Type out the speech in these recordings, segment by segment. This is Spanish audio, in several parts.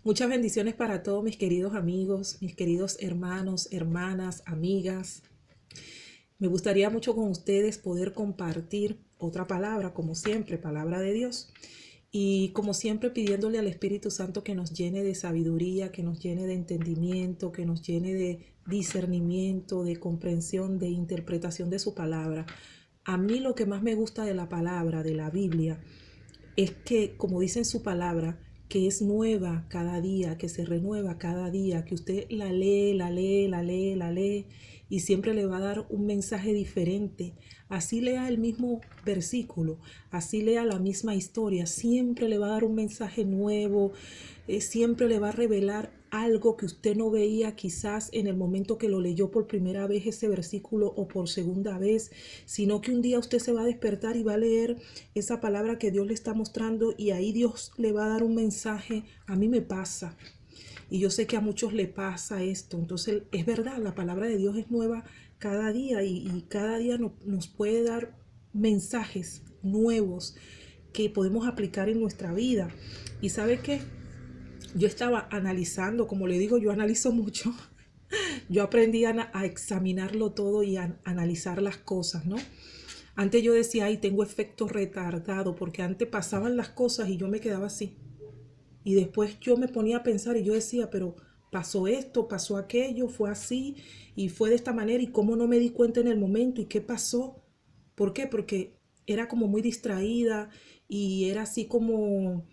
Muchas bendiciones para todos mis queridos amigos, mis queridos hermanos, hermanas, amigas. Me gustaría mucho con ustedes poder compartir otra palabra, como siempre, palabra de Dios. Y como siempre pidiéndole al Espíritu Santo que nos llene de sabiduría, que nos llene de entendimiento, que nos llene de discernimiento, de comprensión, de interpretación de su palabra. A mí lo que más me gusta de la palabra, de la Biblia, es que, como dice en su palabra, que es nueva cada día, que se renueva cada día, que usted la lee, la lee, la lee, la lee y siempre le va a dar un mensaje diferente. Así lea el mismo versículo, así lea la misma historia, siempre le va a dar un mensaje nuevo, siempre le va a revelar algo que usted no veía quizás en el momento que lo leyó por primera vez ese versículo o por segunda vez, sino que un día usted se va a despertar y va a leer esa palabra que Dios le está mostrando y ahí Dios le va a dar un mensaje. A mí me pasa y yo sé que a muchos le pasa esto. Entonces es verdad, la palabra de Dios es nueva cada día y cada día nos puede dar mensajes nuevos que podemos aplicar en nuestra vida. Y sabe que yo estaba analizando, como le digo, yo analizo mucho. Yo aprendí a examinarlo todo y a analizar las cosas, ¿no? Antes yo decía, ay, tengo efecto retardado, porque antes pasaban las cosas y yo me quedaba así. Y después yo me ponía a pensar y yo decía, pero pasó esto, pasó aquello, fue así y fue de esta manera y cómo no me di cuenta en el momento y qué pasó. ¿Por qué? Porque era como muy distraída y era así como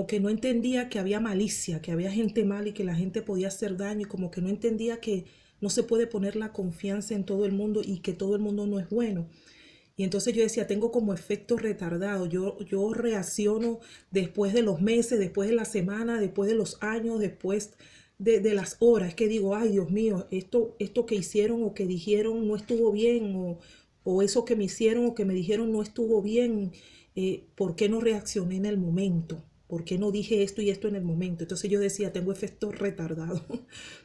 que no entendía que había malicia, que había gente mal y que la gente podía hacer daño y como que no entendía que no se puede poner la confianza en todo el mundo y que todo el mundo no es bueno. Y entonces yo decía, tengo como efecto retardado, yo reacciono después de los meses, después de la semana, después de los años, después de las horas, que digo, ay Dios mío, esto que hicieron o que dijeron no estuvo bien, o eso que me hicieron o que me dijeron no estuvo bien, ¿por qué no reaccioné en el momento? ¿Por qué no dije esto y esto en el momento? Entonces yo decía, tengo efecto retardado,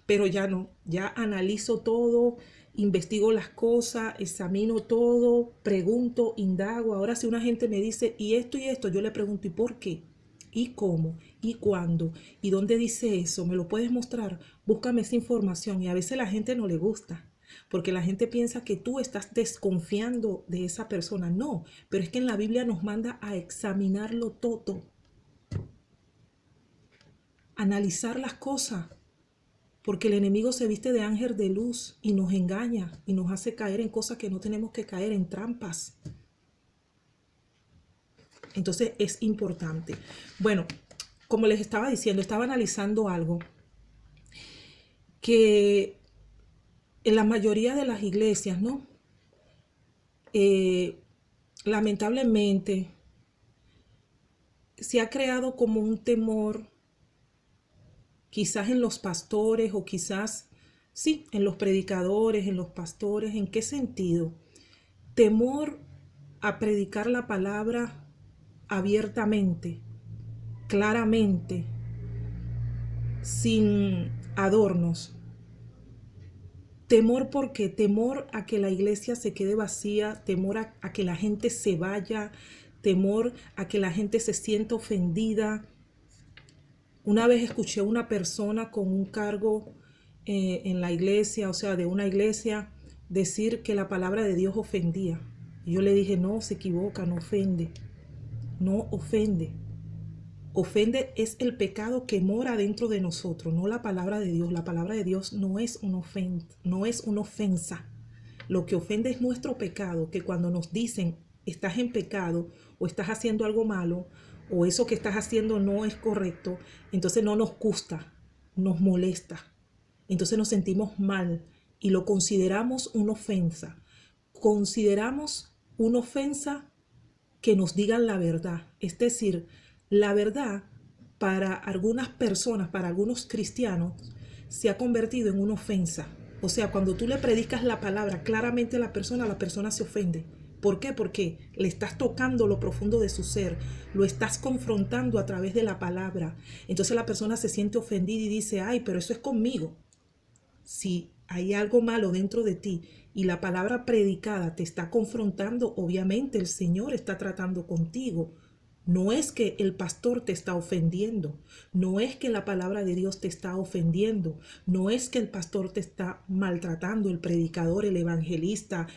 pero ya no, ya analizo todo, investigo las cosas, examino todo, pregunto, indago. Ahora si una gente me dice, y esto, yo le pregunto, ¿y por qué? ¿Y cómo? ¿Y cuándo? ¿Y dónde dice eso? ¿Me lo puedes mostrar? Búscame esa información. Y a veces la gente no le gusta, porque la gente piensa que tú estás desconfiando de esa persona. No, pero es que en la Biblia nos manda a examinarlo todo, analizar las cosas, porque el enemigo se viste de ángel de luz y nos engaña y nos hace caer en cosas que no tenemos que caer, en trampas. Entonces es importante. Bueno, como les estaba diciendo, estaba analizando algo que en la mayoría de las iglesias, ¿no? Eh, Lamentablemente se ha creado como un temor, quizás en los pastores o quizás, sí, en los predicadores, en los pastores. ¿En qué sentido? Temor a predicar la palabra abiertamente, claramente, sin adornos. Temor porque temor a que la iglesia se quede vacía, temor a que la gente se vaya, temor a que la gente se sienta ofendida. Una vez escuché a una persona con un cargo en la iglesia, o sea, de una iglesia, decir que la palabra de Dios ofendía. Y yo le dije, no, se equivoca, no ofende, no ofende. Ofende es el pecado que mora dentro de nosotros, no la palabra de Dios. La palabra de Dios no es una ofensa, no es una ofensa. Lo que ofende es nuestro pecado, que cuando nos dicen estás en pecado o estás haciendo algo malo o eso que estás haciendo no es correcto, entonces no nos gusta, nos molesta. Entonces nos sentimos mal y lo consideramos una ofensa. Consideramos una ofensa que nos digan la verdad. Es decir, la verdad para algunas personas, para algunos cristianos, se ha convertido en una ofensa. O sea, cuando tú le predicas la palabra claramente a la persona se ofende. ¿Por qué? Porque le estás tocando lo profundo de su ser, lo estás confrontando a través de la palabra. Entonces la persona se siente ofendida y dice, ay, pero eso es conmigo. Si hay algo malo dentro de ti y la palabra predicada te está confrontando, obviamente el Señor está tratando contigo. No es que el pastor te está ofendiendo, no es que la palabra de Dios te está ofendiendo, no es que el pastor te está maltratando, el predicador, el evangelista,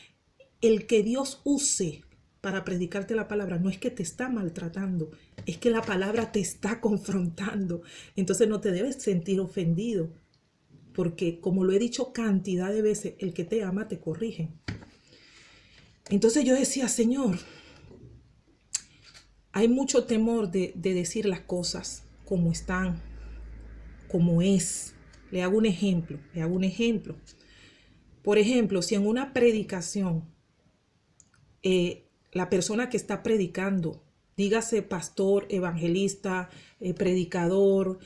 el que Dios use para predicarte la palabra, no es que te está maltratando, es que la palabra te está confrontando. Entonces no te debes sentir ofendido, porque como lo he dicho cantidad de veces, el que te ama te corrige. Entonces yo decía, Señor, hay mucho temor de decir las cosas como están, como es. Le hago un ejemplo. Por ejemplo, si en una predicación la persona que está predicando, dígase pastor, evangelista, predicador,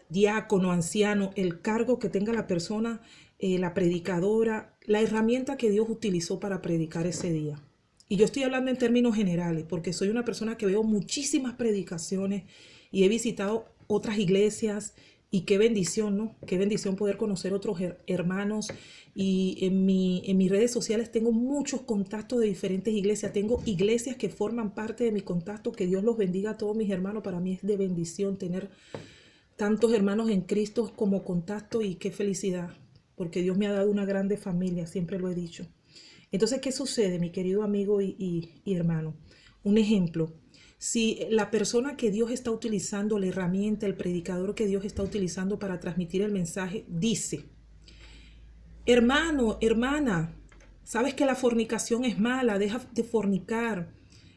diácono, anciano, el cargo que tenga la persona, la predicadora, la herramienta que Dios utilizó para predicar ese día. Y yo estoy hablando en términos generales, porque soy una persona que veo muchísimas predicaciones y he visitado otras iglesias. Y qué bendición, ¿no? Qué bendición poder conocer otros hermanos. Y en mis redes sociales tengo muchos contactos de diferentes iglesias. Tengo iglesias que forman parte de mi contacto. Que Dios los bendiga a todos mis hermanos. Para mí es de bendición tener tantos hermanos en Cristo como contacto, y qué felicidad, porque Dios me ha dado una grande familia, siempre lo he dicho. Entonces, ¿qué sucede, mi querido amigo y hermano? Un ejemplo. Si la persona que Dios está utilizando, la herramienta, el predicador que Dios está utilizando para transmitir el mensaje, dice: hermano, hermana, sabes que la fornicación es mala, deja de fornicar.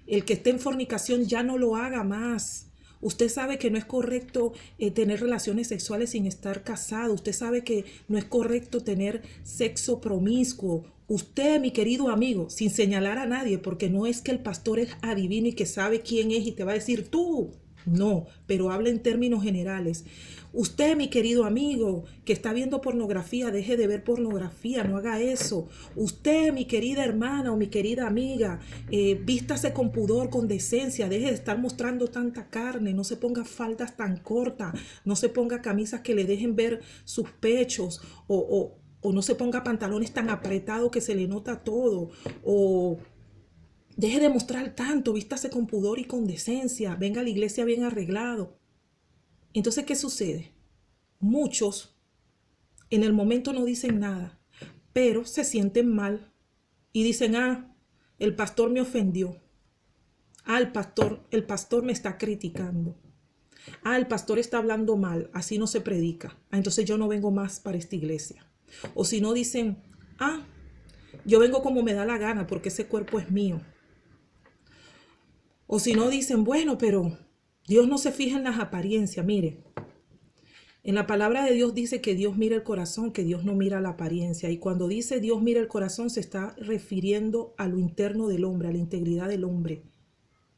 El que esté en fornicación ya no lo haga más. Usted sabe que no es correcto tener relaciones sexuales sin estar casado. Usted sabe que no es correcto tener sexo promiscuo. Usted, mi querido amigo, sin señalar a nadie, porque no es que el pastor es adivino y que sabe quién es y te va a decir tú. No, pero habla en términos generales. Usted, mi querido amigo, que está viendo pornografía, deje de ver pornografía, no haga eso. Usted, mi querida hermana o mi querida amiga, vístase con pudor, con decencia, deje de estar mostrando tanta carne, no se ponga faldas tan cortas, no se ponga camisas que le dejen ver sus pechos, o no se ponga pantalones tan apretados que se le nota todo, o deje de mostrar tanto, vístase con pudor y con decencia, venga a la iglesia bien arreglado. Entonces, ¿qué sucede? Muchos en el momento no dicen nada, pero se sienten mal y dicen: el pastor me ofendió. El pastor me está criticando. El pastor está hablando mal, así no se predica. Entonces yo no vengo más para esta iglesia. O si no dicen: yo vengo como me da la gana porque ese cuerpo es mío. O si no dicen: bueno, pero Dios no se fija en las apariencias. Mire, en la palabra de Dios dice que Dios mira el corazón, que Dios no mira la apariencia. Y cuando dice Dios mira el corazón, se está refiriendo a lo interno del hombre, a la integridad del hombre,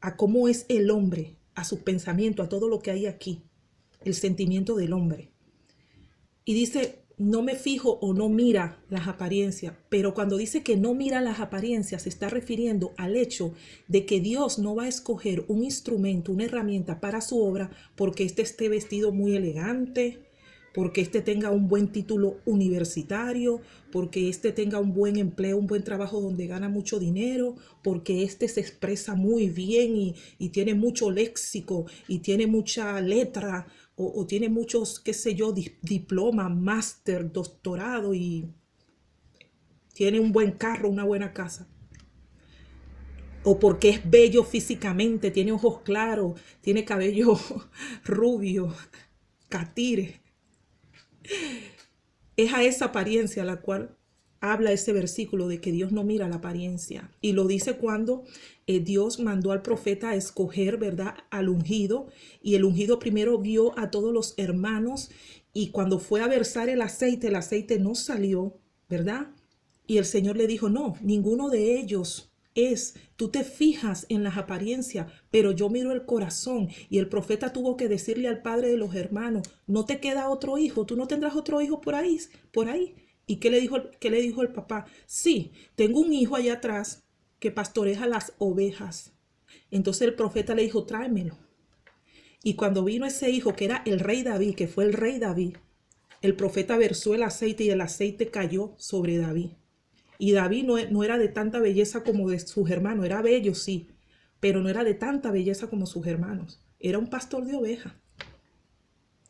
a cómo es el hombre, a sus pensamientos, a todo lo que hay aquí, el sentimiento del hombre. Y dice: no me fijo o no mira las apariencias, pero cuando dice que no mira las apariencias, se está refiriendo al hecho de que Dios no va a escoger un instrumento, una herramienta para su obra porque éste esté vestido muy elegante, porque éste tenga un buen título universitario, porque éste tenga un buen empleo, un buen trabajo donde gana mucho dinero, porque éste se expresa muy bien y tiene mucho léxico y tiene mucha letra, o tiene muchos, qué sé yo, diploma, máster, doctorado, y tiene un buen carro, una buena casa. O porque es bello físicamente, tiene ojos claros, tiene cabello rubio, catire. Es a esa apariencia a la cual habla ese versículo de que Dios no mira la apariencia. Y lo dice cuando Dios mandó al profeta a escoger, ¿verdad?, al ungido. Y el ungido primero vio a todos los hermanos. Y cuando fue a versar el aceite no salió, ¿verdad? Y el Señor le dijo: no, ninguno de ellos tú te fijas en las apariencias, pero yo miro el corazón. Y el profeta tuvo que decirle al padre de los hermanos: no te queda otro hijo, tú no tendrás otro hijo por ahí. ¿Y qué le dijo el papá? Sí, tengo un hijo allá atrás que pastorea las ovejas. Entonces el profeta le dijo: tráemelo. Y cuando vino ese hijo, que era el rey David, que fue el rey David, el profeta versó el aceite y el aceite cayó sobre David. Y David no era de tanta belleza como de sus hermanos, era bello, sí, pero no era de tanta belleza como sus hermanos. Era un pastor de ovejas.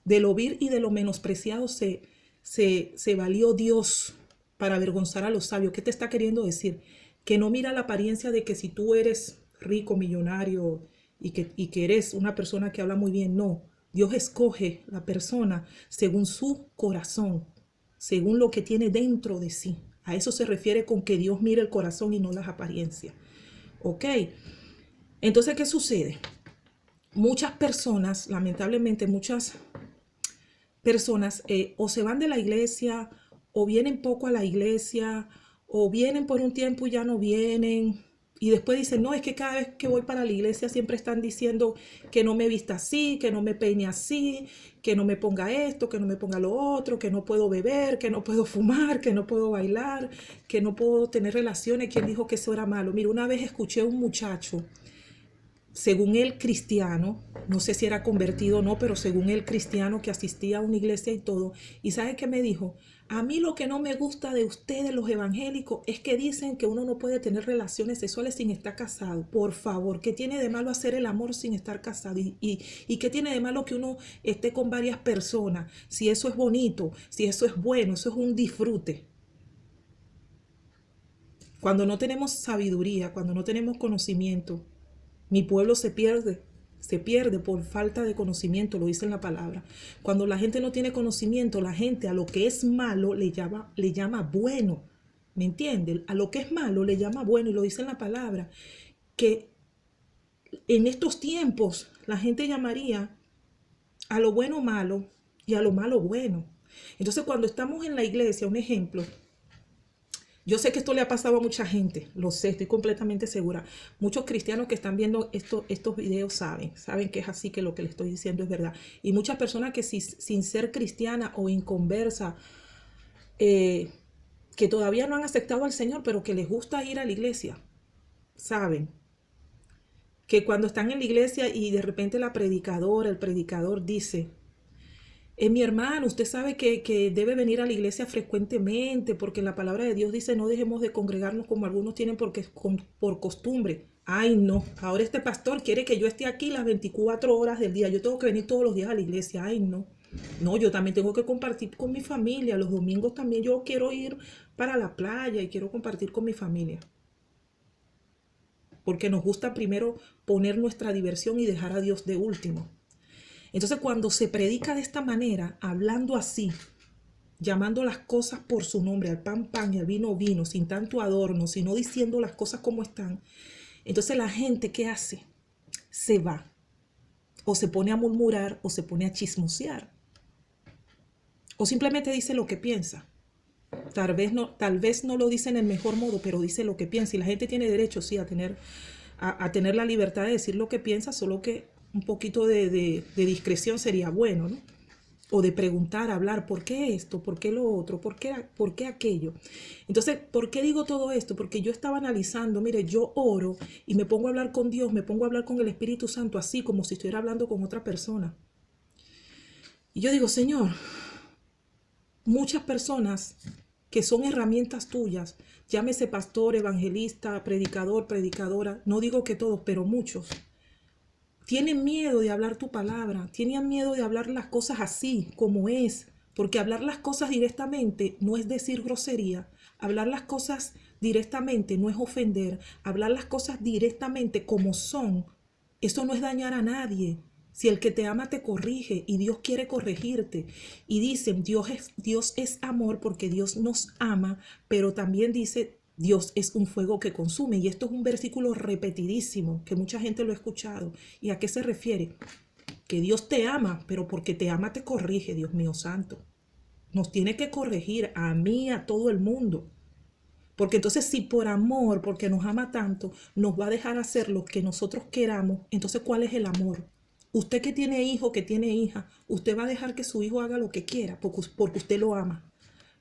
De lo vil y de lo menospreciado se valió Dios para avergonzar a los sabios. ¿Qué te está queriendo decir? Que no mira la apariencia de que si tú eres rico, millonario y que eres una persona que habla muy bien. No, Dios escoge la persona según su corazón, según lo que tiene dentro de sí. A eso se refiere con que Dios mira el corazón y no las apariencias. ¿Ok? Entonces, ¿qué sucede? Muchas personas, lamentablemente muchas personas o se van de la iglesia o vienen poco a la iglesia o vienen por un tiempo y ya no vienen y después dicen, no, es que cada vez que voy para la iglesia siempre están diciendo que no me vista así, que no me peine así, que no me ponga esto, que no me ponga lo otro, que no puedo beber, que no puedo fumar, que no puedo bailar, que no puedo tener relaciones. ¿Quién dijo que eso era malo? Mira, una vez escuché a un muchacho, según él cristiano, no sé si era convertido o no, pero según él cristiano que asistía a una iglesia y todo, y ¿sabe qué me dijo? A mí lo que no me gusta de ustedes los evangélicos es que dicen que uno no puede tener relaciones sexuales sin estar casado. Por favor, ¿qué tiene de malo hacer el amor sin estar casado? ¿Y qué tiene de malo que uno esté con varias personas? Si eso es bonito, si eso es bueno, eso es un disfrute. Cuando no tenemos sabiduría, cuando no tenemos conocimiento, mi pueblo se pierde por falta de conocimiento, lo dice en la palabra. Cuando la gente no tiene conocimiento, la gente a lo que es malo le llama bueno. ¿Me entienden? A lo que es malo le llama bueno y lo dice en la palabra. Que en estos tiempos la gente llamaría a lo bueno malo y a lo malo bueno. Entonces cuando estamos en la iglesia, un ejemplo, yo sé que esto le ha pasado a mucha gente, lo sé, estoy completamente segura. Muchos cristianos que están viendo estos videos saben que es así, que lo que les estoy diciendo es verdad. Y muchas personas que sin ser cristiana o inconversa, que todavía no han aceptado al Señor, pero que les gusta ir a la iglesia, saben que cuando están en la iglesia y de repente el predicador dice, mi hermano, usted sabe que debe venir a la iglesia frecuentemente porque la palabra de Dios dice no dejemos de congregarnos como algunos tienen por costumbre. Ay, no, ahora este pastor quiere que yo esté aquí las 24 horas del día. Yo tengo que venir todos los días a la iglesia. Ay, no. No, yo también tengo que compartir con mi familia. Los domingos también yo quiero ir para la playa y quiero compartir con mi familia. Porque nos gusta primero poner nuestra diversión y dejar a Dios de último. Entonces cuando se predica de esta manera, hablando así, llamando las cosas por su nombre, al pan pan y al vino vino, sin tanto adorno, sino diciendo las cosas como están, entonces la gente, ¿qué hace? Se va, o se pone a murmurar, o se pone a chismosear, o simplemente dice lo que piensa. Tal vez no lo dice en el mejor modo, pero dice lo que piensa, y la gente tiene derecho, sí, a tener la libertad de decir lo que piensa, solo que un poquito de discreción sería bueno, ¿no? O de preguntar, hablar, ¿por qué esto? ¿Por qué lo otro? ¿Por qué aquello? Entonces, ¿por qué digo todo esto? Porque yo estaba analizando, mire, yo oro y me pongo a hablar con Dios, me pongo a hablar con el Espíritu Santo, así como si estuviera hablando con otra persona. Y yo digo, Señor, muchas personas que son herramientas tuyas, llámese pastor, evangelista, predicador, predicadora, no digo que todos, pero muchos, tienen miedo de hablar tu palabra, tienen miedo de hablar las cosas así como es, porque hablar las cosas directamente no es decir grosería, hablar las cosas directamente no es ofender, hablar las cosas directamente como son, eso no es dañar a nadie. Si el que te ama te corrige y Dios quiere corregirte y dicen Dios es amor porque Dios nos ama, pero también dice Dios es un fuego que consume y esto es un versículo repetidísimo que mucha gente lo ha escuchado. ¿Y a qué se refiere? Que Dios te ama, pero porque te ama te corrige, Dios mío santo. Nos tiene que corregir a mí, a todo el mundo. Porque entonces si por amor, porque nos ama tanto, nos va a dejar hacer lo que nosotros queramos, entonces ¿cuál es el amor? Usted que tiene hijo, que tiene hija, usted va a dejar que su hijo haga lo que quiera porque usted lo ama.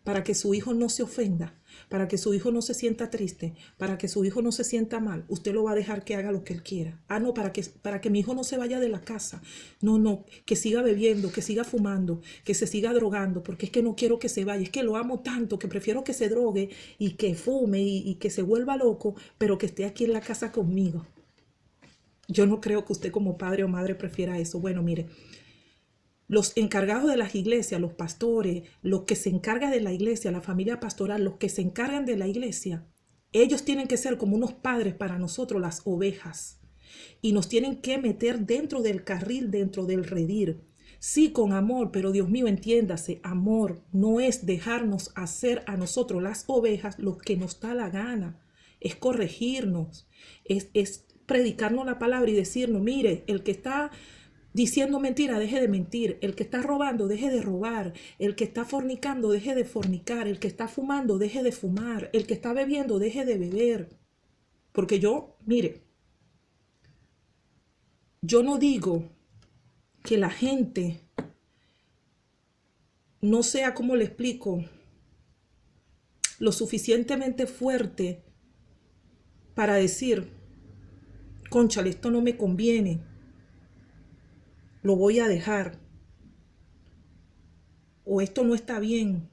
Para que su hijo no se ofenda, para que su hijo no se sienta triste, para que su hijo no se sienta mal, usted lo va a dejar que haga lo que él quiera. Ah, no, para que mi hijo no se vaya de la casa. No, que siga bebiendo, que siga fumando, que se siga drogando, porque es que no quiero que se vaya, es que lo amo tanto, que prefiero que se drogue y que fume y que se vuelva loco, pero que esté aquí en la casa conmigo. Yo no creo que usted como padre o madre prefiera eso. Bueno, mire, los encargados de las iglesias, los pastores, los que se encargan de la iglesia, la familia pastoral, los que se encargan de la iglesia, ellos tienen que ser como unos padres para nosotros, las ovejas, y nos tienen que meter dentro del carril, dentro del redil. Sí, con amor, pero Dios mío, entiéndase, amor no es dejarnos hacer a nosotros las ovejas lo que nos da la gana, es corregirnos, es predicarnos la palabra y decirnos, mire, el que está diciendo mentira, deje de mentir. El que está robando, deje de robar. El que está fornicando, deje de fornicar. El que está fumando, deje de fumar. El que está bebiendo, deje de beber. Porque yo, mire, yo no digo que la gente no sea, como le explico, lo suficientemente fuerte para decir, cónchale, esto no me conviene, lo voy a dejar, o esto no está bien,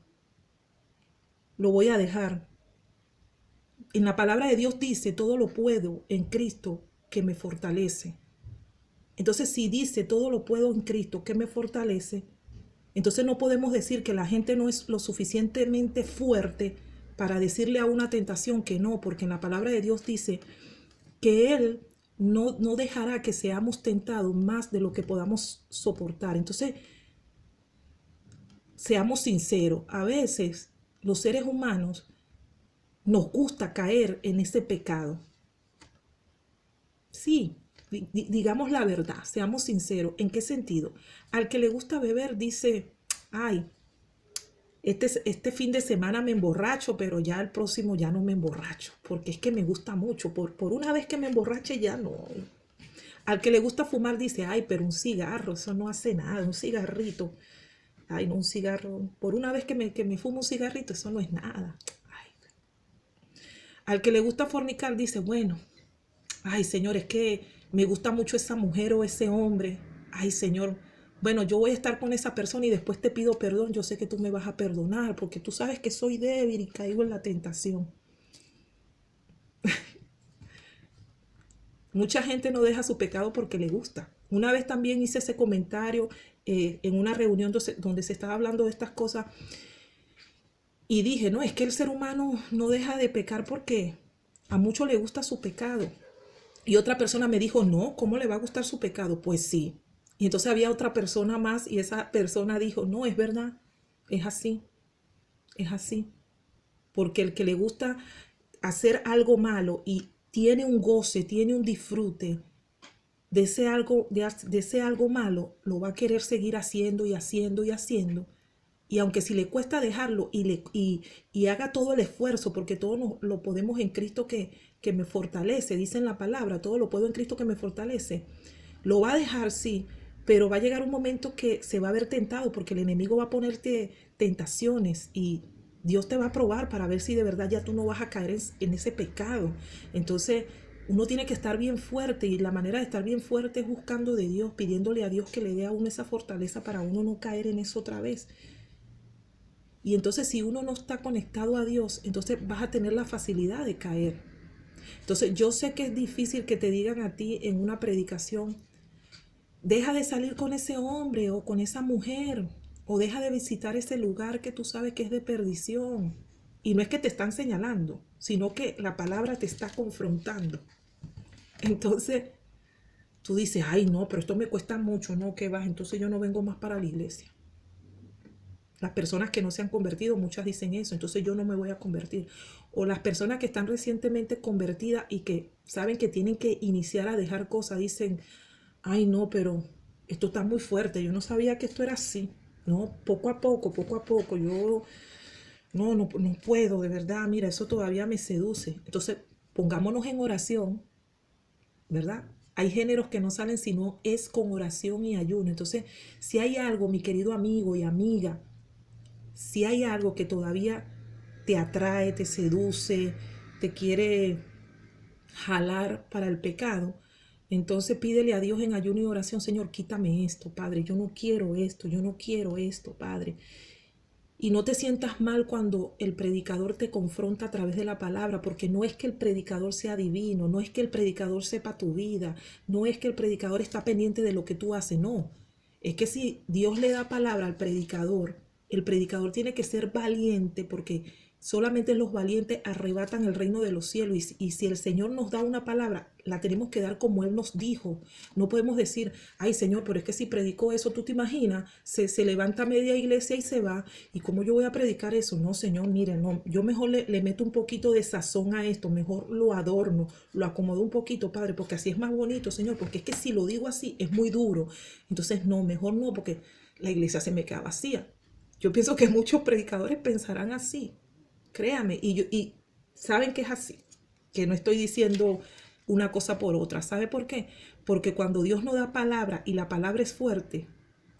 lo voy a dejar. En la palabra de Dios dice, todo lo puedo en Cristo que me fortalece. Entonces, si dice, todo lo puedo en Cristo que me fortalece, entonces no podemos decir que la gente no es lo suficientemente fuerte para decirle a una tentación que no, porque en la palabra de Dios dice que Él no dejará que seamos tentados más de lo que podamos soportar. Entonces, seamos sinceros, a veces los seres humanos nos gusta caer en ese pecado. Sí, digamos la verdad, seamos sinceros. ¿En qué sentido? Al que le gusta beber dice, ay, este fin de semana me emborracho, pero ya el próximo ya no me emborracho, porque es que me gusta mucho. Por una vez que me emborrache ya no. Al que le gusta fumar dice, ay, pero un cigarro, eso no hace nada, un cigarrito. Ay, no, un cigarro. Por una vez que me fumo un cigarrito, eso no es nada. Ay. Al que le gusta fornicar dice, bueno, ay, Señor, es que me gusta mucho esa mujer o ese hombre. Ay, Señor, bueno, yo voy a estar con esa persona y después te pido perdón. Yo sé que tú me vas a perdonar porque tú sabes que soy débil y caigo en la tentación. Mucha gente no deja su pecado porque le gusta. Una vez también hice ese comentario en una reunión donde se estaba hablando de estas cosas y dije, no, es que el ser humano no deja de pecar porque a muchos le gusta su pecado. Y otra persona me dijo, no, ¿cómo le va a gustar su pecado? Pues sí. Y entonces había otra persona más y esa persona dijo, no, es verdad, es así, es así. Porque el que le gusta hacer algo malo y tiene un goce, tiene un disfrute de ese algo malo, lo va a querer seguir haciendo y haciendo y haciendo. Y aunque si le cuesta dejarlo y haga todo el esfuerzo, porque todo lo podemos en Cristo que me fortalece, dice en la palabra, todo lo puedo en Cristo que me fortalece, lo va a dejar, sí, pero va a llegar un momento que se va a ver tentado porque el enemigo va a ponerte tentaciones y Dios te va a probar para ver si de verdad ya tú no vas a caer en ese pecado. Entonces, uno tiene que estar bien fuerte y la manera de estar bien fuerte es buscando de Dios, pidiéndole a Dios que le dé a uno esa fortaleza para uno no caer en eso otra vez. Y entonces si uno no está conectado a Dios, entonces vas a tener la facilidad de caer. Entonces yo sé que es difícil que te digan a ti en una predicación, deja de salir con ese hombre o con esa mujer, o deja de visitar ese lugar que tú sabes que es de perdición. Y no es que te están señalando, sino que la palabra te está confrontando. Entonces tú dices, ay no, pero esto me cuesta mucho, no, que vas, entonces yo no vengo más para la iglesia. Las personas que no se han convertido, muchas dicen eso, entonces yo no me voy a convertir. O las personas que están recientemente convertidas y que saben que tienen que iniciar a dejar cosas, dicen, ay no, pero esto está muy fuerte, yo no sabía que esto era así. No, poco a poco, yo no puedo, de verdad, mira, eso todavía me seduce. Entonces, pongámonos en oración, ¿verdad? Hay géneros que no salen sino es con oración y ayuno. Entonces, si hay algo, mi querido amigo y amiga, si hay algo que todavía te atrae, te seduce, te quiere jalar para el pecado, entonces pídele a Dios en ayuno y oración, Señor, quítame esto, Padre, yo no quiero esto, Padre. Y no te sientas mal cuando el predicador te confronta a través de la palabra, porque no es que el predicador sea divino, no es que el predicador sepa tu vida, no es que el predicador está pendiente de lo que tú haces, no. Es que si Dios le da palabra al predicador, el predicador tiene que ser valiente, porque solamente los valientes arrebatan el reino de los cielos. Y si el Señor nos da una palabra, la tenemos que dar como Él nos dijo. No podemos decir, ay Señor, pero es que si predico eso, tú te imaginas, se levanta media iglesia y se va. ¿Y cómo yo voy a predicar eso? No, Señor, mire, no, yo mejor le meto un poquito de sazón a esto, mejor lo adorno, lo acomodo un poquito, Padre, porque así es más bonito, Señor, porque es que si lo digo así es muy duro. Entonces, no, mejor no, porque la iglesia se me queda vacía. Yo pienso que muchos predicadores pensarán así. Créame, y saben que es así, que no estoy diciendo una cosa por otra. ¿Sabe por qué? Porque cuando Dios nos da palabra y la palabra es fuerte,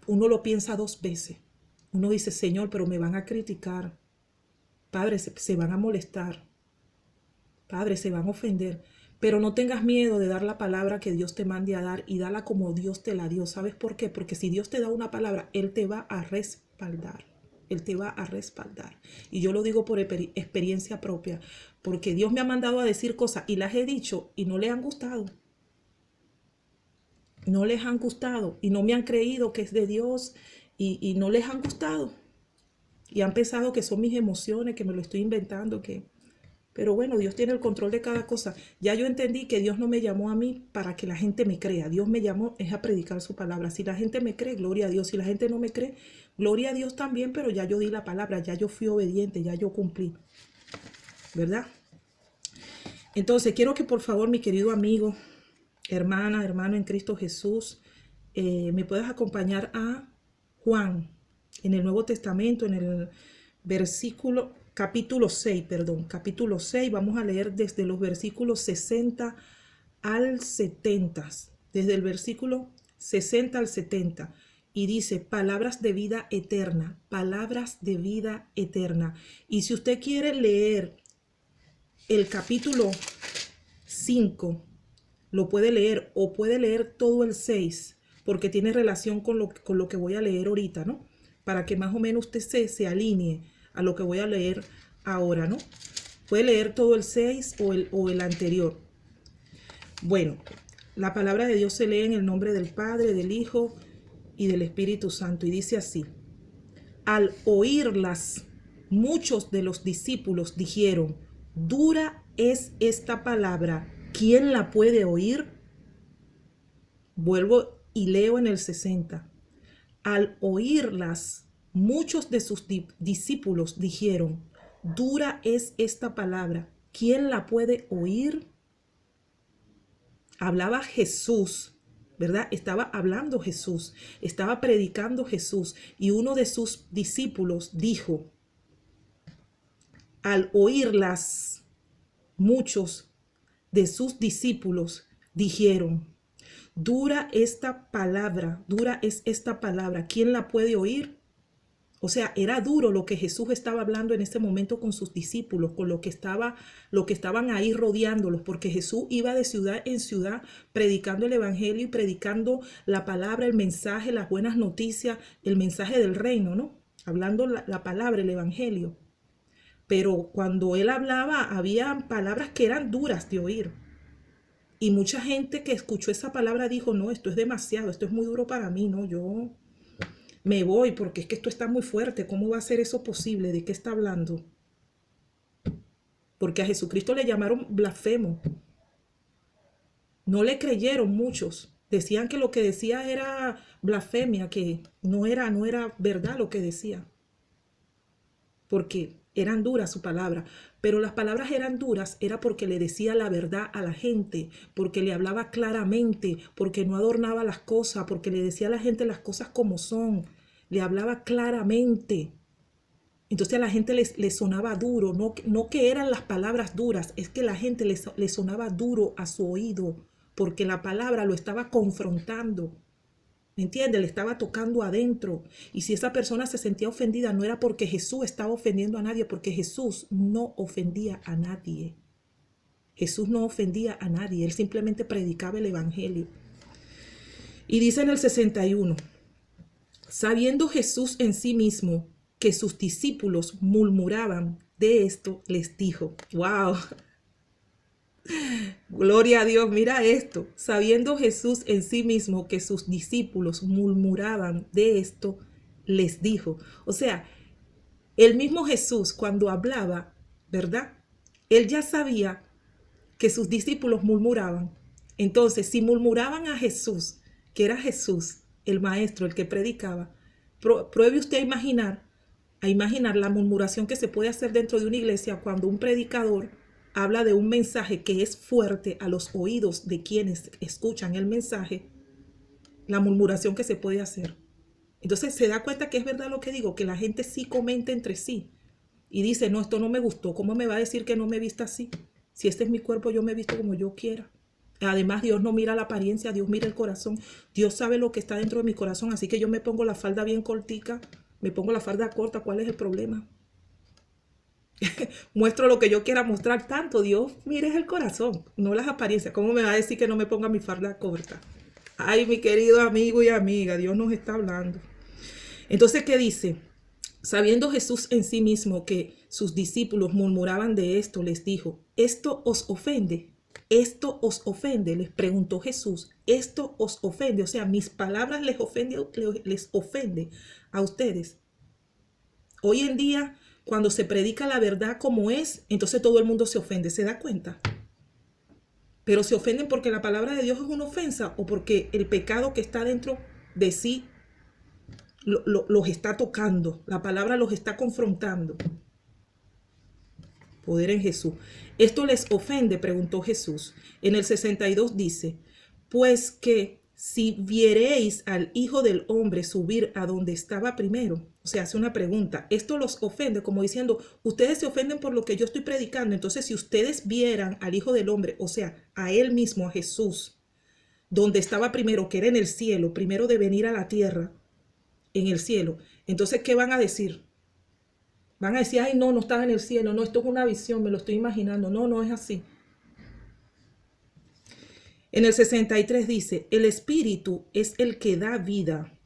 uno lo piensa dos veces. Uno dice, Señor, pero me van a criticar. Padre, se van a molestar. Padre, se van a ofender. Pero no tengas miedo de dar la palabra que Dios te mande a dar y dala como Dios te la dio. ¿Sabes por qué? Porque si Dios te da una palabra, Él te va a respaldar. Él te va a respaldar. Y yo lo digo por experiencia propia, porque Dios me ha mandado a decir cosas y las he dicho y no le han gustado. No les han gustado y no me han creído que es de Dios y no les han gustado. Y han pensado que son mis emociones, que me lo estoy inventando, que... Pero bueno, Dios tiene el control de cada cosa. Ya yo entendí que Dios no me llamó a mí para que la gente me crea. Dios me llamó es a predicar su palabra. Si la gente me cree, gloria a Dios. Si la gente no me cree, gloria a Dios también, pero ya yo di la palabra, ya yo fui obediente, ya yo cumplí. ¿Verdad? Entonces, quiero que por favor, mi querido amigo, hermana, hermano en Cristo Jesús, me puedas acompañar a Juan, en el Nuevo Testamento, en el capítulo 6, vamos a leer desde los versículos 60 al 70, desde el versículo 60 al 70, y dice, palabras de vida eterna, palabras de vida eterna. Y si usted quiere leer el capítulo 5, lo puede leer, o puede leer todo el 6, porque tiene relación con lo que voy a leer ahorita, ¿no? Para que más o menos usted se alinee a lo que voy a leer ahora, ¿no? Puede leer todo el 6 o el anterior. Bueno, la palabra de Dios se lee en el nombre del Padre, del Hijo y del Espíritu Santo. Y dice así, al oírlas, muchos de los discípulos dijeron, dura es esta palabra, ¿quién la puede oír? Vuelvo y leo en el 60. Al oírlas, muchos de sus discípulos dijeron, dura es esta palabra, ¿quién la puede oír? Hablaba Jesús, ¿verdad? Estaba hablando Jesús, estaba predicando Jesús, y uno de sus discípulos dijo, al oírlas, muchos de sus discípulos dijeron, dura es esta palabra, ¿quién la puede oír? O sea, era duro lo que Jesús estaba hablando en ese momento con sus discípulos, con lo que estaban ahí rodeándolos, porque Jesús iba de ciudad en ciudad predicando el evangelio y predicando la palabra, el mensaje, las buenas noticias, el mensaje del reino, ¿no? Hablando la palabra, el evangelio. Pero cuando él hablaba, había palabras que eran duras de oír. Y mucha gente que escuchó esa palabra dijo, no, esto es demasiado, esto es muy duro para mí, no, yo me voy porque es que esto está muy fuerte, ¿cómo va a ser eso posible? ¿De qué está hablando? Porque a Jesucristo le llamaron blasfemo. No le creyeron muchos. Decían que lo que decía era blasfemia, que no era verdad lo que decía. Porque eran duras su palabra, pero las palabras eran duras, era porque le decía la verdad a la gente, porque le hablaba claramente, porque no adornaba las cosas, porque le decía a la gente las cosas como son, le hablaba claramente. Entonces a la gente le sonaba duro, no que eran las palabras duras, es que la gente le sonaba duro a su oído, porque la palabra lo estaba confrontando. ¿Me entiendes? Le estaba tocando adentro. Y si esa persona se sentía ofendida, no era porque Jesús estaba ofendiendo a nadie, porque Jesús no ofendía a nadie. Jesús no ofendía a nadie, él simplemente predicaba el evangelio. Y dice en el 61, sabiendo Jesús en sí mismo que sus discípulos murmuraban de esto, les dijo, wow, gloria a Dios, mira esto. Sabiendo Jesús en sí mismo que sus discípulos murmuraban de esto, les dijo. O sea, el mismo Jesús cuando hablaba, ¿verdad? Él ya sabía que sus discípulos murmuraban. Entonces, si murmuraban a Jesús, que era Jesús, el maestro, el que predicaba, pruebe usted a imaginar la murmuración que se puede hacer dentro de una iglesia cuando un predicador habla de un mensaje que es fuerte a los oídos de quienes escuchan el mensaje, la murmuración que se puede hacer. Entonces se da cuenta que es verdad lo que digo, que la gente sí comenta entre sí y dice, no, esto no me gustó, ¿cómo me va a decir que no me vista así? Si este es mi cuerpo, yo me visto como yo quiera. Además, Dios no mira la apariencia, Dios mira el corazón. Dios sabe lo que está dentro de mi corazón, así que yo me pongo la falda bien cortica, me pongo la falda corta, ¿cuál es el problema? Muestro lo que yo quiera mostrar, tanto Dios mire el corazón, no las apariencias. ¿Cómo me va a decir que no me ponga mi falda corta? Ay, mi querido amigo y amiga, Dios nos está hablando. Entonces, ¿qué dice? Sabiendo Jesús en sí mismo que sus discípulos murmuraban de esto, les dijo, ¿esto os ofende? ¿Esto os ofende? Les preguntó Jesús, ¿esto os ofende? O sea, mis palabras les ofende a ustedes. Hoy en día, cuando se predica la verdad como es, entonces todo el mundo se ofende, ¿se da cuenta? Pero se ofenden porque la palabra de Dios es una ofensa o porque el pecado que está dentro de sí los está tocando, la palabra los está confrontando. Poder en Jesús. ¿Esto les ofende?, preguntó Jesús. En el 62 dice, pues que si viereis al Hijo del Hombre subir a donde estaba primero, o sea, hace una pregunta, esto los ofende, como diciendo, ustedes se ofenden por lo que yo estoy predicando, entonces si ustedes vieran al Hijo del Hombre, o sea, a él mismo, a Jesús, donde estaba primero, que era en el cielo, primero de venir a la tierra, en el cielo, entonces, ¿qué van a decir? Van a decir, ay, no, no estaba en el cielo, no, esto es una visión, me lo estoy imaginando. No, no es así. En el 63 dice, el espíritu es el que da vida,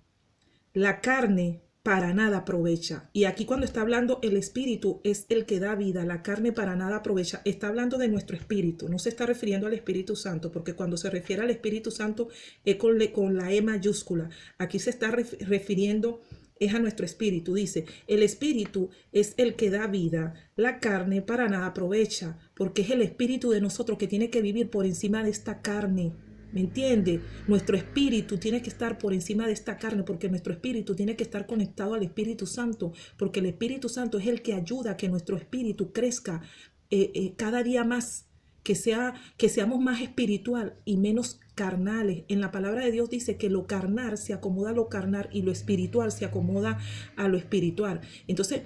la carne para nada aprovecha. Y aquí cuando está hablando el espíritu es el que da vida, la carne para nada aprovecha. Está hablando de nuestro espíritu, no se está refiriendo al Espíritu Santo, porque cuando se refiere al Espíritu Santo es con la E mayúscula. Aquí se está refiriendo es a nuestro espíritu. Dice, el espíritu es el que da vida, la carne para nada aprovecha, porque es el espíritu de nosotros que tiene que vivir por encima de esta carne. ¿Me entiende? Nuestro espíritu tiene que estar por encima de esta carne, porque nuestro espíritu tiene que estar conectado al Espíritu Santo, porque el Espíritu Santo es el que ayuda a que nuestro espíritu crezca cada día más, que seamos más espiritual y menos carnales. En la palabra de Dios dice que lo carnal se acomoda a lo carnal y lo espiritual se acomoda a lo espiritual. Entonces,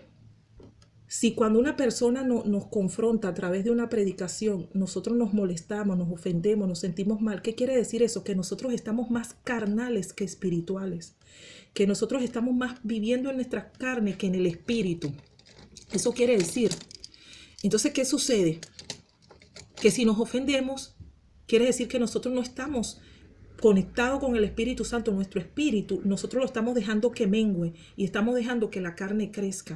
si cuando una persona nos confronta a través de una predicación, nosotros nos molestamos, nos ofendemos, nos sentimos mal, ¿qué quiere decir eso? Que nosotros estamos más carnales que espirituales, que nosotros estamos más viviendo en nuestra carne que en el espíritu. Eso quiere decir. Entonces, ¿qué sucede? Que si nos ofendemos, quiere decir que nosotros no estamos conectados con el Espíritu Santo, nuestro espíritu, nosotros lo estamos dejando que mengue y estamos dejando que la carne crezca.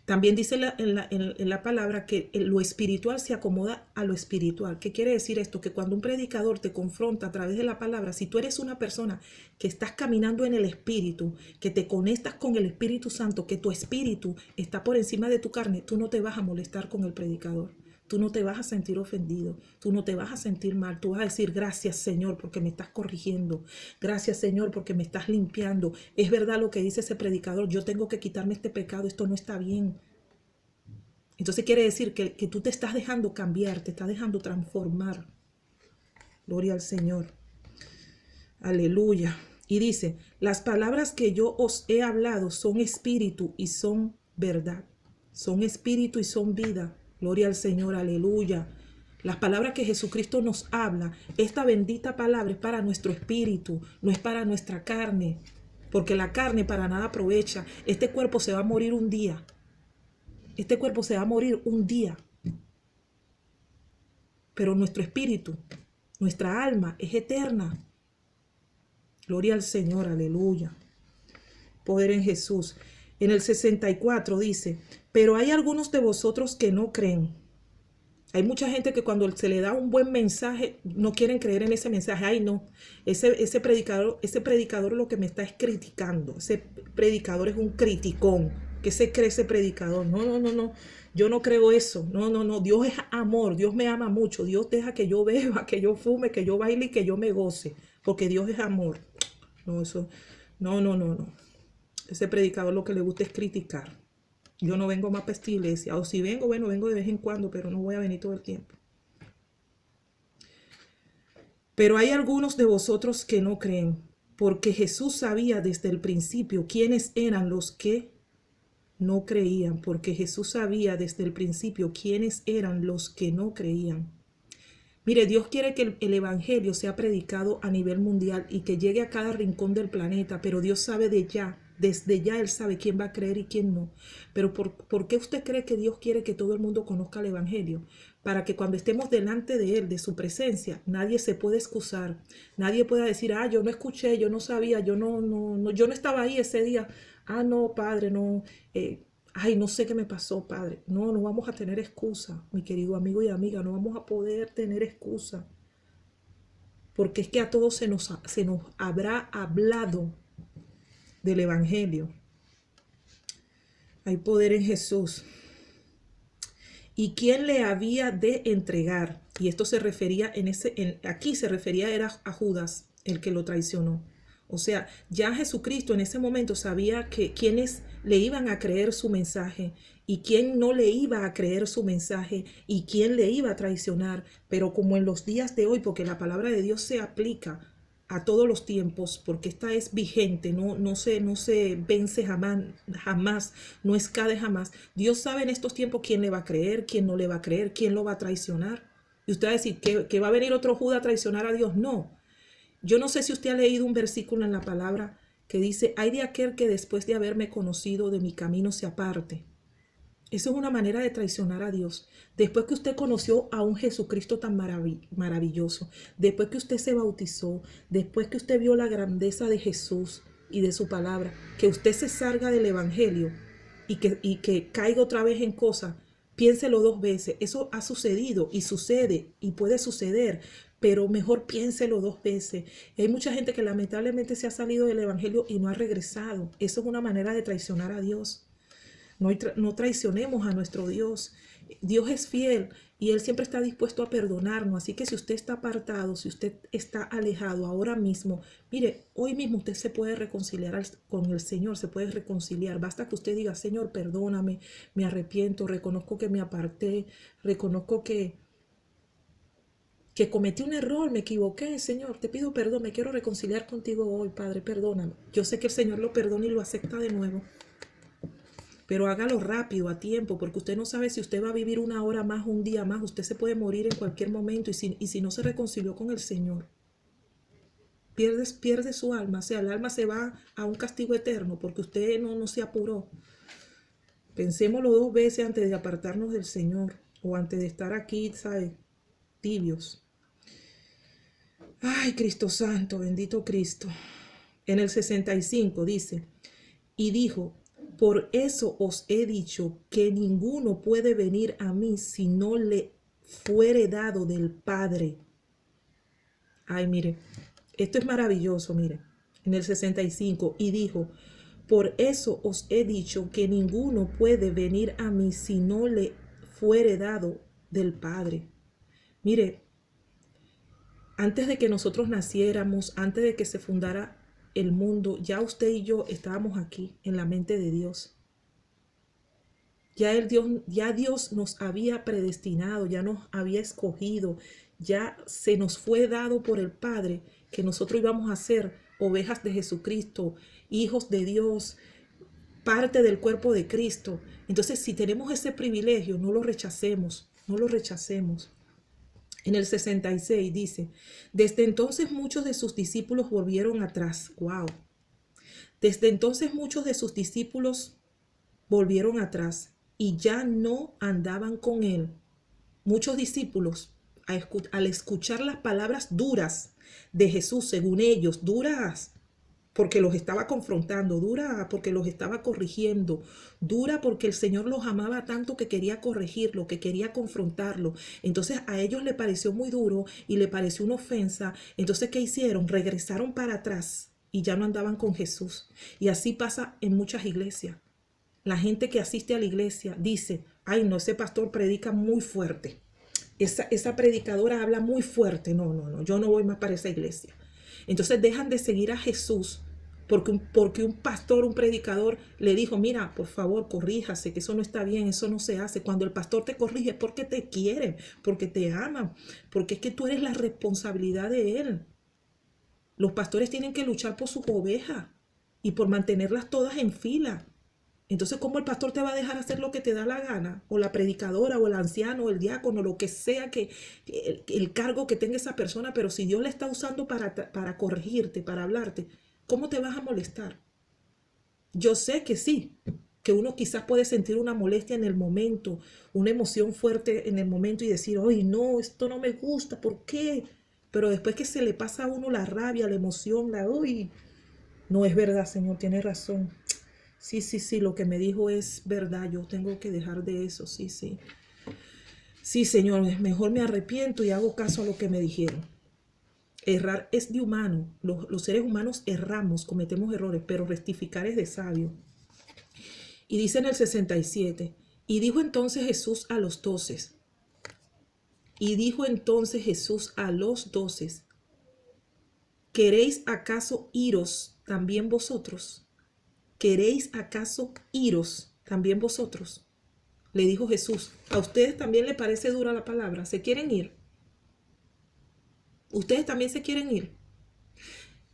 También dice en la palabra que lo espiritual se acomoda a lo espiritual. ¿Qué quiere decir esto? Que cuando un predicador te confronta a través de la palabra, si tú eres una persona que estás caminando en el espíritu, que te conectas con el Espíritu Santo, que tu espíritu está por encima de tu carne, tú no te vas a molestar con el predicador. Tú no te vas a sentir ofendido, tú no te vas a sentir mal, tú vas a decir gracias Señor porque me estás corrigiendo, gracias Señor porque me estás limpiando. Es verdad lo que dice ese predicador, yo tengo que quitarme este pecado, esto no está bien. Entonces quiere decir que tú te estás dejando cambiar, te estás dejando transformar. Gloria al Señor. Aleluya. Y dice, las palabras que yo os he hablado son espíritu y son verdad. Son espíritu y son vida. Gloria al Señor, aleluya. Las palabras que Jesucristo nos habla, esta bendita palabra es para nuestro espíritu, no es para nuestra carne, porque la carne para nada aprovecha. Este cuerpo se va a morir un día. Este cuerpo se va a morir un día. Pero nuestro espíritu, nuestra alma es eterna. Gloria al Señor, aleluya. Poder en Jesús. En el 64 dice, pero hay algunos de vosotros que no creen. Hay mucha gente que cuando se le da un buen mensaje, no quieren creer en ese mensaje. Ay, no, ese predicador lo que me está es criticando. Ese predicador es un criticón. ¿Qué se cree ese predicador? No, no, no, no. Yo no creo eso. No, no, no. Dios es amor. Dios me ama mucho. Dios deja que yo beba, que yo fume, que yo baile y que yo me goce. Porque Dios es amor. No, eso. No, no, no, no. Ese predicador lo que le gusta es criticar. Yo no vengo más para esta iglesia. O si vengo, bueno, vengo de vez en cuando, pero no voy a venir todo el tiempo. Pero hay algunos de vosotros que no creen, porque Jesús sabía desde el principio quiénes eran los que no creían, porque Jesús sabía desde el principio quiénes eran los que no creían. Mire, Dios quiere que el evangelio sea predicado a nivel mundial y que llegue a cada rincón del planeta, pero Dios sabe desde ya Él sabe quién va a creer y quién no. Pero ¿por qué usted cree que Dios quiere que todo el mundo conozca el evangelio? Para que cuando estemos delante de Él, de su presencia, nadie se pueda excusar, nadie pueda decir, ah, yo no escuché, yo no sabía, yo no estaba ahí ese día. Ah, no, Padre, no, ay, no sé qué me pasó, Padre. No, no vamos a tener excusa, mi querido amigo y amiga, no vamos a poder tener excusa. Porque es que a todos se nos habrá hablado del evangelio. Hay poder en Jesús. ¿Y quién le había de entregar? Y esto se refería aquí se refería era a Judas, el que lo traicionó. O sea, ya Jesucristo en ese momento sabía que quienes le iban a creer su mensaje y quién no le iba a creer su mensaje y quién le iba a traicionar. Pero como en los días de hoy, porque la palabra de Dios se aplica a todos los tiempos, porque esta es vigente, no se vence jamás, no escade jamás. Dios sabe en estos tiempos quién le va a creer, quién no le va a creer, quién lo va a traicionar. Y usted va a decir, ¿que va a venir otro Judas a traicionar a Dios? No. Yo no sé si usted ha leído un versículo en la palabra que dice, hay de aquel que después de haberme conocido de mi camino se aparte. Eso es una manera de traicionar a Dios. Después que usted conoció a un Jesucristo tan maravilloso, después que usted se bautizó, después que usted vio la grandeza de Jesús y de su palabra, que usted se salga del evangelio y que caiga otra vez en cosas, piénselo 2 veces. Eso ha sucedido y sucede y puede suceder, pero mejor piénselo 2 veces. Y hay mucha gente que lamentablemente se ha salido del evangelio y no ha regresado. Eso es una manera de traicionar a Dios. No traicionemos a nuestro Dios. Dios es fiel y Él siempre está dispuesto a perdonarnos. Así que si usted está apartado, si usted está alejado ahora mismo, mire, hoy mismo usted se puede reconciliar con el Señor, se puede reconciliar. Basta que usted diga, Señor, perdóname, me arrepiento, reconozco que me aparté, reconozco que cometí un error, me equivoqué, Señor, te pido perdón, me quiero reconciliar contigo hoy, Padre, perdóname. Yo sé que el Señor lo perdona y lo acepta de nuevo. Pero hágalo rápido, a tiempo, porque usted no sabe si usted va a vivir 1 hora más, un día más. Usted se puede morir en cualquier momento y si no se reconcilió con el Señor, pierde su alma. O sea, el alma se va a un castigo eterno porque usted no se apuró. Pensémoslo 2 veces antes de apartarnos del Señor o antes de estar aquí, ¿sabe? Tibios. Ay, Cristo Santo, bendito Cristo. En el 65 dice, y dijo, por eso os he dicho que ninguno puede venir a mí si no le fuere dado del Padre. Ay, mire, esto es maravilloso, mire. En el 65, y dijo, por eso os he dicho que ninguno puede venir a mí si no le fuere dado del Padre. Mire, antes de que nosotros naciéramos, antes de que se fundara el mundo, ya usted y yo estábamos aquí en la mente de Dios. Ya Dios nos había predestinado, ya nos había escogido, ya se nos fue dado por el Padre que nosotros íbamos a ser ovejas de Jesucristo, hijos de Dios, parte del cuerpo de Cristo. Entonces, si tenemos ese privilegio, no lo rechacemos, no lo rechacemos. En el 66 dice, desde entonces muchos de sus discípulos volvieron atrás. Wow. Desde entonces muchos de sus discípulos volvieron atrás y ya no andaban con él. Muchos discípulos, al escuchar las palabras duras de Jesús, según ellos, duras, porque los estaba confrontando, dura porque los estaba corrigiendo, dura porque el Señor los amaba tanto que quería corregirlo, que quería confrontarlo. Entonces a ellos le pareció muy duro y le pareció una ofensa. Entonces, ¿qué hicieron? Regresaron para atrás y ya no andaban con Jesús. Y así pasa en muchas iglesias. La gente que asiste a la iglesia dice, ay no, ese pastor predica muy fuerte. Esa predicadora habla muy fuerte. No, no, no, yo no voy más para esa iglesia. Entonces dejan de seguir a Jesús porque un pastor, un predicador le dijo, mira, por favor, corríjase, que eso no está bien, eso no se hace. Cuando el pastor te corrige es porque te quiere, porque te ama, porque es que tú eres la responsabilidad de él. Los pastores tienen que luchar por sus ovejas y por mantenerlas todas en fila. Entonces, ¿cómo el pastor te va a dejar hacer lo que te da la gana? O la predicadora, o el anciano, o el diácono, lo que sea que el cargo que tenga esa persona, pero si Dios la está usando para corregirte, para hablarte, ¿cómo te vas a molestar? Yo sé que sí, que uno quizás puede sentir una molestia en el momento, una emoción fuerte en el momento y decir, ay, no, esto no me gusta, ¿por qué? Pero después que se le pasa a uno la rabia, la emoción, uy, no es verdad, Señor, tiene razón. Sí, sí, sí, lo que me dijo es verdad, yo tengo que dejar de eso, sí, sí. Sí, Señor, mejor me arrepiento y hago caso a lo que me dijeron. Errar es de humano, los seres humanos erramos, cometemos errores, pero rectificar es de sabio. Y dice en el 67, y dijo entonces Jesús a los 12, ¿queréis acaso iros también vosotros? ¿Queréis acaso iros también vosotros? Le dijo Jesús, ¿a ustedes también les parece dura la palabra? ¿Se quieren ir? ¿Ustedes también se quieren ir?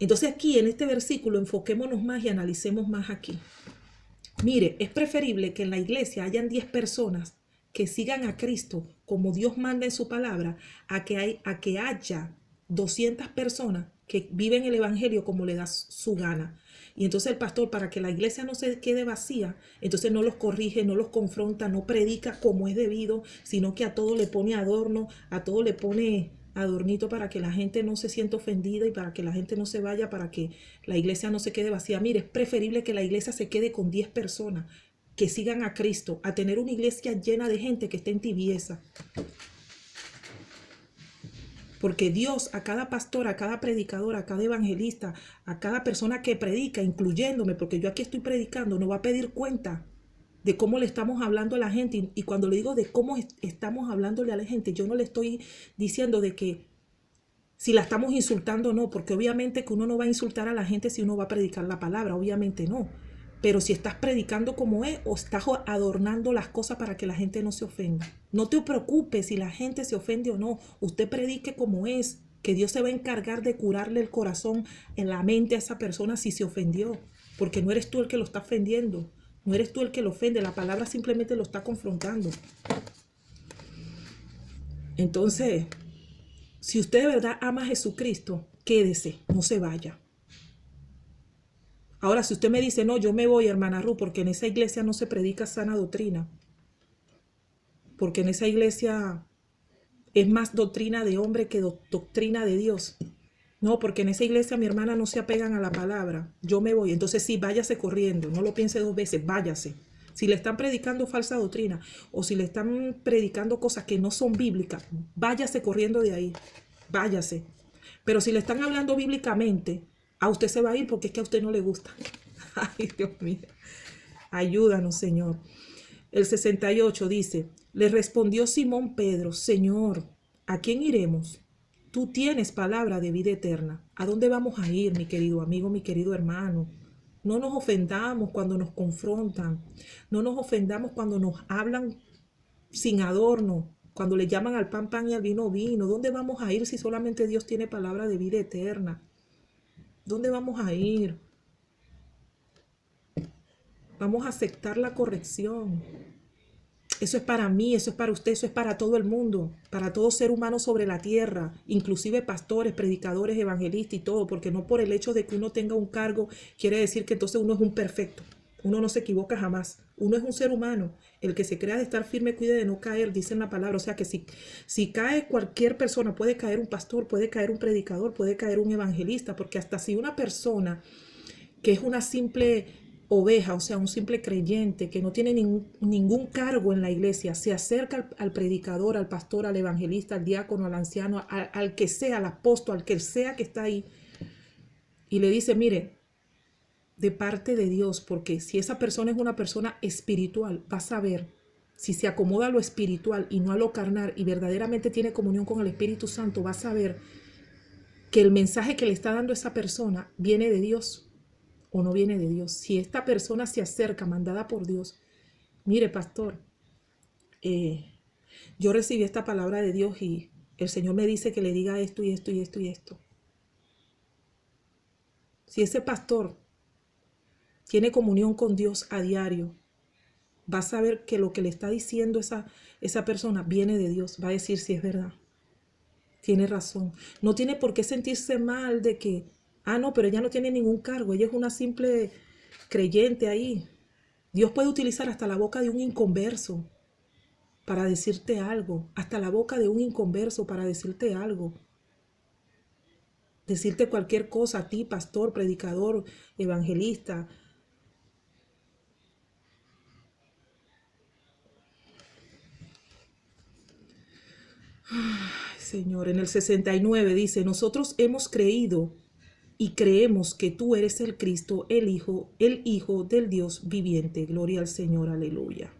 Entonces aquí en este versículo enfoquémonos más y analicemos más aquí. Mire, es preferible que en la iglesia hayan 10 personas que sigan a Cristo como Dios manda en su palabra, a que haya 200 personas que viven el evangelio como le da su gana. Y entonces el pastor, para que la iglesia no se quede vacía, entonces no los corrige, no los confronta, no predica como es debido, sino que a todo le pone adorno, a todo le pone adornito para que la gente no se sienta ofendida y para que la gente no se vaya, para que la iglesia no se quede vacía. Mire, es preferible que la iglesia se quede con 10 personas que sigan a Cristo, a tener una iglesia llena de gente que esté en tibieza. Porque Dios a cada pastor, a cada predicador, a cada evangelista, a cada persona que predica, incluyéndome, porque yo aquí estoy predicando, nos va a pedir cuenta de cómo le estamos hablando a la gente. Y cuando le digo de cómo estamos hablándole a la gente, yo no le estoy diciendo de que si la estamos insultando o no, porque obviamente que uno no va a insultar a la gente si uno va a predicar la palabra, obviamente no. Pero si estás predicando como es o estás adornando las cosas para que la gente no se ofenda. No te preocupes si la gente se ofende o no. Usted predique como es, que Dios se va a encargar de curarle el corazón, en la mente a esa persona si se ofendió. Porque no eres tú el que lo está ofendiendo. No eres tú el que lo ofende. La palabra simplemente lo está confrontando. Entonces, si usted de verdad ama a Jesucristo, quédese, no se vaya. Ahora, si usted me dice, no, yo me voy, hermana Ruth, porque en esa iglesia no se predica sana doctrina, porque en esa iglesia es más doctrina de hombre que doctrina de Dios. No, porque en esa iglesia mi hermana no se apegan a la palabra. Yo me voy. Entonces sí, váyase corriendo. No lo piense 2 veces, váyase. Si le están predicando falsa doctrina o si le están predicando cosas que no son bíblicas, váyase corriendo de ahí. Váyase. Pero si le están hablando bíblicamente, a usted se va a ir porque es que a usted no le gusta. Ay, Dios mío. Ayúdanos, Señor. El 68 dice, le respondió Simón Pedro, Señor, ¿a quién iremos? Tú tienes palabra de vida eterna. ¿A dónde vamos a ir, mi querido amigo, mi querido hermano? No nos ofendamos cuando nos confrontan. No nos ofendamos cuando nos hablan sin adorno, cuando le llaman al pan, pan y al vino, vino. ¿Dónde vamos a ir si solamente Dios tiene palabra de vida eterna? ¿Dónde vamos a ir? Vamos a aceptar la corrección. Eso es para mí, eso es para usted, eso es para todo el mundo, para todo ser humano sobre la tierra, inclusive pastores, predicadores, evangelistas y todo, porque no por el hecho de que uno tenga un cargo quiere decir que entonces uno es un perfecto. Uno no se equivoca jamás. Uno es un ser humano. El que se crea de estar firme cuide de no caer, dice en la palabra. O sea que si cae cualquier persona, puede caer un pastor, puede caer un predicador, puede caer un evangelista, porque hasta si una persona que es una simple oveja, o sea, un simple creyente que no tiene ningún cargo en la iglesia, se acerca al predicador, al pastor, al evangelista, al diácono, al anciano, al que sea, al apóstol, al que sea que está ahí, y le dice, mire, de parte de Dios, porque si esa persona es una persona espiritual, va a saber si se acomoda a lo espiritual y no a lo carnal y verdaderamente tiene comunión con el Espíritu Santo, va a saber que el mensaje que le está dando esa persona viene de Dios o no viene de Dios. Si esta persona se acerca mandada por Dios, mire pastor, yo recibí esta palabra de Dios y el Señor me dice que le diga esto y esto y esto y esto. Si ese pastor tiene comunión con Dios a diario, va a saber que lo que le está diciendo esa persona viene de Dios. Va a decir si es verdad. Tiene razón. No tiene por qué sentirse mal de que, no, pero ella no tiene ningún cargo. Ella es una simple creyente ahí. Dios puede utilizar hasta la boca de un inconverso para decirte algo. Hasta la boca de un inconverso para decirte algo. Decirte cualquier cosa a ti, pastor, predicador, evangelista. Ay, Señor, en el 69 dice, nosotros hemos creído y creemos que tú eres el Cristo, el Hijo del Dios viviente. Gloria al Señor, aleluya.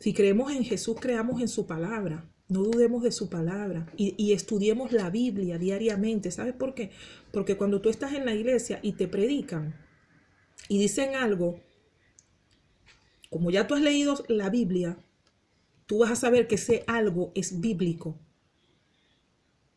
Si creemos en Jesús, creamos en su palabra. No dudemos de su palabra y estudiemos la Biblia diariamente. ¿Sabes por qué? Porque cuando tú estás en la iglesia y te predican y dicen algo, como ya tú has leído la Biblia, tú vas a saber que ese algo es bíblico.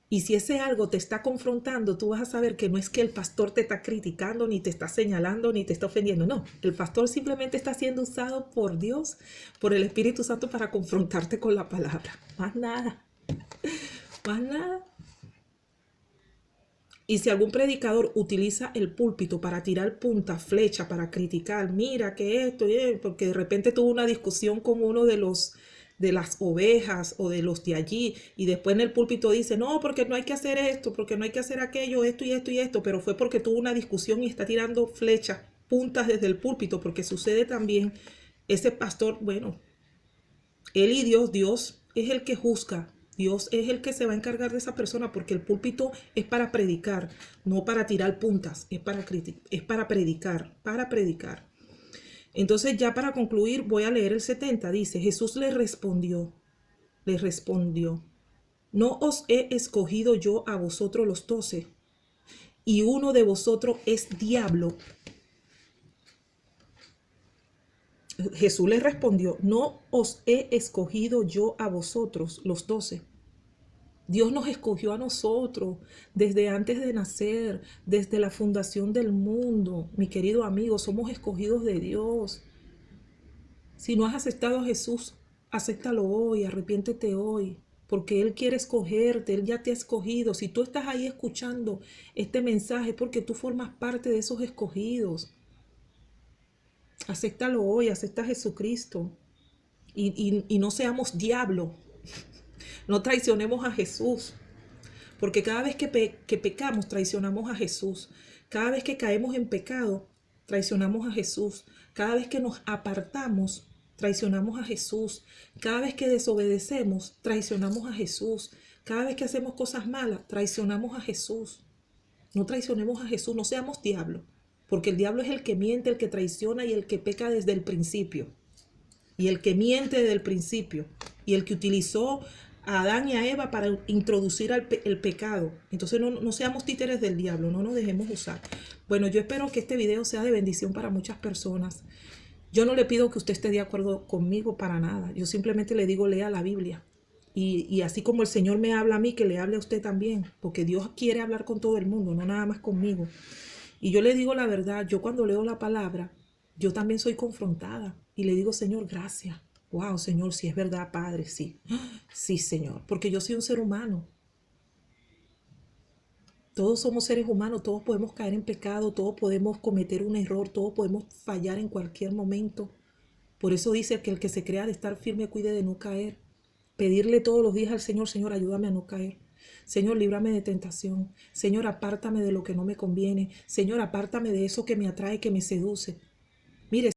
Y si ese algo te está confrontando, tú vas a saber que no es que el pastor te está criticando, ni te está señalando, ni te está ofendiendo. No, el pastor simplemente está siendo usado por Dios, por el Espíritu Santo para confrontarte con la palabra. Más nada. Más nada. Y si algún predicador utiliza el púlpito para tirar punta, flecha, para criticar, mira que esto, porque de repente tuvo una discusión con uno de las ovejas o de los de allí, y después en el púlpito dice, no, porque no hay que hacer esto, porque no hay que hacer aquello, esto y esto y esto, pero fue porque tuvo una discusión y está tirando flechas, puntas desde el púlpito, porque sucede también, ese pastor, bueno, él y Dios es el que juzga. Dios es el que se va a encargar de esa persona porque el púlpito es para predicar, no para tirar puntas, es para predicar. Entonces ya para concluir voy a leer el 70, dice, Jesús le respondió, no os he escogido yo a vosotros los 12, y uno de vosotros es diablo. Jesús les respondió, no os he escogido yo a vosotros, los 12. Dios nos escogió a nosotros desde antes de nacer, desde la fundación del mundo. Mi querido amigo, somos escogidos de Dios. Si no has aceptado a Jesús, acéptalo hoy, arrepiéntete hoy, porque Él quiere escogerte, Él ya te ha escogido. Si tú estás ahí escuchando este mensaje, es porque tú formas parte de esos escogidos. Acéptalo hoy, acepta a Jesucristo y no seamos diablo, no traicionemos a Jesús, porque cada vez que pecamos traicionamos a Jesús, cada vez que caemos en pecado traicionamos a Jesús, cada vez que nos apartamos traicionamos a Jesús, cada vez que desobedecemos traicionamos a Jesús, cada vez que hacemos cosas malas traicionamos a Jesús. No traicionemos a Jesús, no seamos diablo. Porque el diablo es el que miente, el que traiciona y el que peca desde el principio. Y el que miente desde el principio. Y el que utilizó a Adán y a Eva para introducir el pecado. Entonces no seamos títeres del diablo, no nos dejemos usar. Bueno, yo espero que este video sea de bendición para muchas personas. Yo no le pido que usted esté de acuerdo conmigo para nada. Yo simplemente le digo, lea la Biblia. Y así como el Señor me habla a mí, que le hable a usted también. Porque Dios quiere hablar con todo el mundo, no nada más conmigo. Y yo le digo la verdad, yo cuando leo la palabra, yo también soy confrontada. Y le digo, Señor, gracias. Wow, Señor, si es verdad, Padre, sí. Sí, Señor, porque yo soy un ser humano. Todos somos seres humanos, todos podemos caer en pecado, todos podemos cometer un error, todos podemos fallar en cualquier momento. Por eso dice que el que se crea de estar firme cuide de no caer. Pedirle todos los días al Señor, Señor, ayúdame a no caer. Señor, líbrame de tentación. Señor, apártame de lo que no me conviene. Señor, apártame de eso que me atrae, que me seduce. Mire,